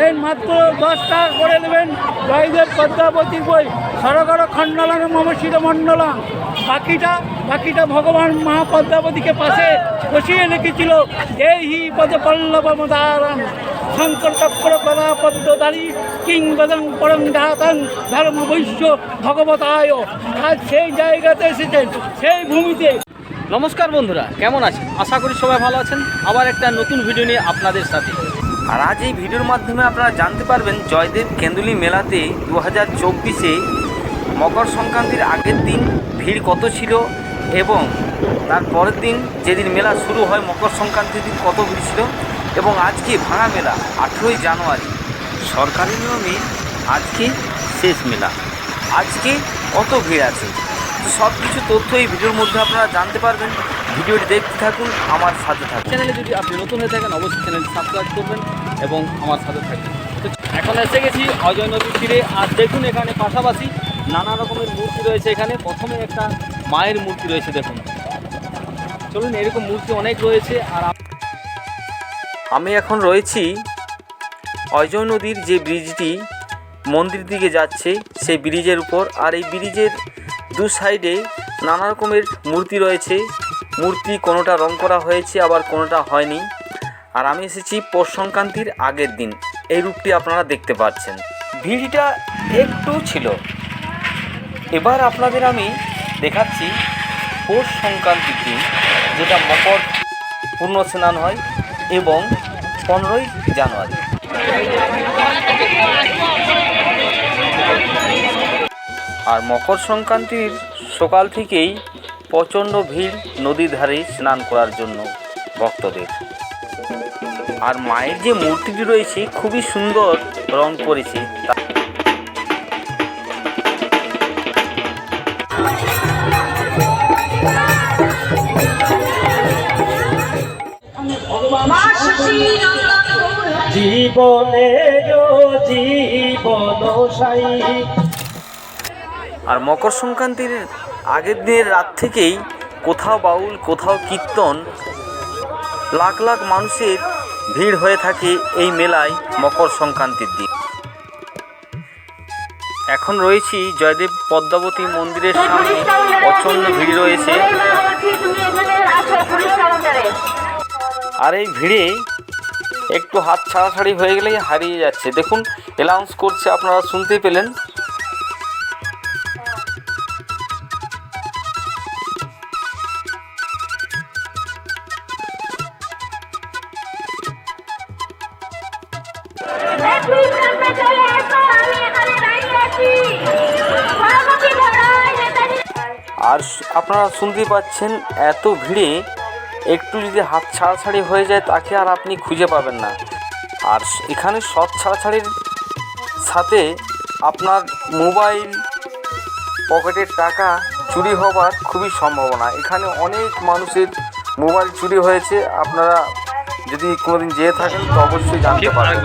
এই মাত্র 10 টাকা করে দেবেন। জয়দেব পদ্মাবতী বই সরগর খণ্ডলাং মম শিরমণ্ডলাং। বাকিটা ভগবান মা পদ্মাবতীকে পাশে বসিয়ে লিখেছিল দেহি পদ পল্লবমদারং শঙ্কর চক্র কলা পদ্মধারী কিংবদং পরং ধাতং ধর্ম বৈশ্য ভগবতায়। আজ সেই জায়গাতে এসেছেন, সেই ভূমিতে। নমস্কার বন্ধুরা, কেমন আছেন? আশা করি সবাই ভালো আছেন। আবার একটা নতুন ভিডিও নিয়ে আপনাদের সাথে। আর আজ এই ভিডিওর মাধ্যমে আপনারা জানতে পারবেন জয়দেব কেন্দুলি মেলাতে 2024-এ মকর সংক্রান্তির আগের দিন ভিড় কত ছিল এবং তার পরের দিন যেদিন মেলা শুরু হয় মকর সংক্রান্তির দিন কত ভিড় ছিল, এবং আজকে ভাঙা মেলা 18ই জানুয়ারি সরকারি নিয়মে আজকে শেষ মেলা। আজকে কত ভিড় আছে, তো সব কিছু তথ্য এই ভিডিওর মধ্যে আপনারা জানতে পারবেন। ভিডিওটি দেখতে থাকুন, আমার সাথে থাকুন। চ্যানেলে যদি আপনি নতুন হয়ে থাকেন অবশ্যই চ্যানেলটি সাবস্ক্রাইব করবেন এবং আমার সাথে থাকবেন। তো এখন এসে গেছি অজয় নদীর তীরে। আর দেখুন এখানে পাশাপাশি নানা রকমের মূর্তি রয়েছে। এখানে প্রথমে একটা মায়ের মূর্তি রয়েছে, দেখুন। চলুন, এরকম মূর্তি অনেক রয়েছে। আর আমি এখন রয়েছি অজয় নদীর যে ব্রিজটি মন্দির দিকে যাচ্ছে সেই ব্রিজের উপর। আর এই ব্রিজের দু সাইডে নানা রকমের মূর্তি রয়েছে। মূর্তি কোনোটা রং করা হয়েছে, আবার কোনোটা হয়নি। আর আমি এসেছি পৌষ সংক্রান্তির আগের দিন। এই রূপটি আপনারা দেখতে পাচ্ছেন। ভিড়টা একটু ছিল। এবার আপনাদের আমি দেখাচ্ছি পৌষ সংক্রান্তির দিন, যেটা মকর পূর্ণ স্নান হয়, এবং 15ই জানুয়ারি। আর মকর সংক্রান্তির সকাল থেকেই প্রচণ্ড ভিড় নদীর ধারে স্নান করার জন্য ভক্তদের। আর মায়ের যে মূর্তিটি রয়েছে খুবই সুন্দর রং করেছে। আর মকর সংক্রান্তির আগের দিনের রাত থেকেই কোথাও বাউল, কোথাও কীর্তন, লাখ লাখ মানুষের ভিড় হয়ে থাকে এই মেলায় মকর সংক্রান্তির দিন। এখন রয়েছি জয়দেব পদ্মাবতী মন্দিরের সামনে। প্রচণ্ড ভিড় রয়েছে। আর এই ভিড়ে একটু হাত ছাড়াছাড়ি হয়ে গেলেই হারিয়ে যাচ্ছে। দেখুন, অ্যানাউন্স করছে, আপনারা শুনতেই পেলেন। আর আপনারা শুনতেই পাচ্ছেন, এত ভিড়ে একটু যদি হাত ছাড়াছাড়ি হয়ে যায় তাকে আর আপনি খুঁজে পাবেন না। আর এখানে সব ছাড়াছাড়ির সাথে আপনার মোবাইল, পকেটের টাকা চুরি হবার খুবই সম্ভাবনা। এখানে অনেক মানুষের মোবাইল চুরি হয়েছে। আপনারা যদি কোনোদিন যেয়ে থাকেন তো অবশ্যই জানতে পারবেন।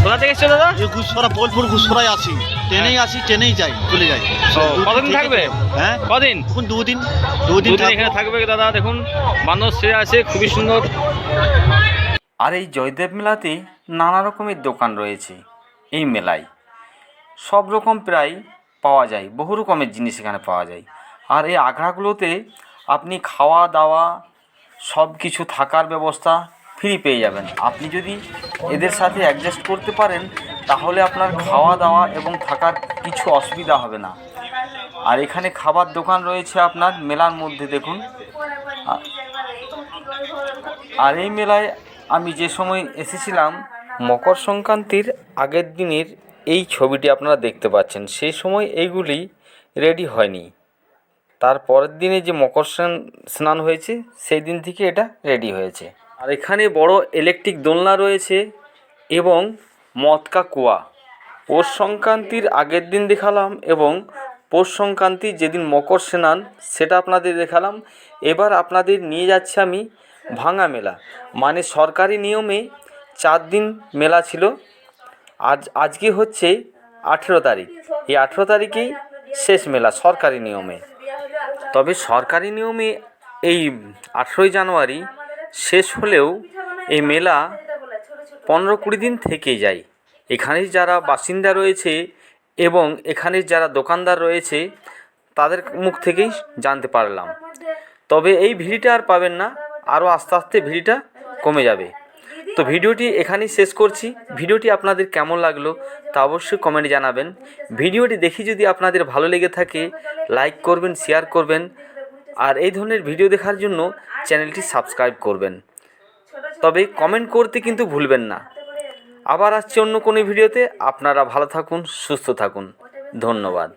কোথা থেকে এসছো দাদা? ঘুষপড়া, বোলপুর ঘুষপড়ায় আসি, ট্রেনেই আসি, ট্রেনেই যাই, চলে যাই। কতদিন থাকবে? হ্যাঁ, কদিন? দুদিন এখানে থাকবে দাদা। দেখুন মানুষ সে আছে, খুবই সুন্দর। আর এই জয়দেব মেলাতে নানা রকমের দোকান রয়েছে। এই মেলায় সব রকম প্রায় পাওয়া যায়, বহু রকমের জিনিস এখানে পাওয়া যায়। আর এই আখড়াগুলোতে আপনি খাওয়া দাওয়া সব কিছু, থাকার ব্যবস্থা ফ্রি পেয়ে যাবেন। আপনি যদি এদের সাথে অ্যাডজাস্ট করতে পারেন তাহলে আপনার খাওয়া দাওয়া এবং থাকার কিছু অসুবিধা হবে না। আর এখানে খাবার দোকান রয়েছে আপনার মেলার মধ্যে, দেখুন। আর এই মেলায় আমি যে সময় এসেছিলাম মকর সংক্রান্তির আগের দিনের এই ছবিটি আপনারা দেখতে পাচ্ছেন, সেই সময় এইগুলি রেডি হয়নি। তার পরের দিনে যে মকর স্নান হয়েছে সেই দিন থেকে এটা রেডি হয়েছে। আর এখানে বড় ইলেকট্রিক দোলনা রয়েছে এবং মটকা কুয়া। পৌষ সংক্রান্তির আগের দিন দেখালাম এবং পৌষ সংক্রান্তির যেদিন মকর স্নান সেটা আপনাদের দেখালাম। এবার আপনাদের নিয়ে যাচ্ছি আমি ভাঙা মেলা, মানে সরকারি নিয়মে 4 দিন মেলা ছিল। আজকে হচ্ছে 18 তারিখ। এই 18 তারিখেই শেষ মেলা সরকারি নিয়মে। তবে সরকারি নিয়মে এই 18ই জানুয়ারি শেষ হলেও এই মেলা 15-20 দিন থেকে যায়। এখানের যারা বাসিন্দা রয়েছে এবং এখানের যারা দোকানদার রয়েছে তাদের মুখ থেকেই জানতে পারলাম। তবে এই ভিড়টা আর পাবেন না, আরও আস্তে আস্তে ভিড়টা কমে যাবে। তো ভিডিওটি এখানেই শেষ করছি। ভিডিওটি আপনাদের কেমন লাগলো তা অবশ্যই কমেন্টে জানাবেন। ভিডিওটি দেখে যদি আপনাদের ভালো লেগে থাকে লাইক করবেন, শেয়ার করবেন, আর এই ধরনের ভিডিও দেখার জন্য চ্যানেলটি সাবস্ক্রাইব করবেন। তবে কমেন্ট করতে কিন্তু ভুলবেন না। আবার আসছে অন্য কোনো ভিডিওতে। আপনারা ভালো থাকুন, সুস্থ থাকুন। ধন্যবাদ।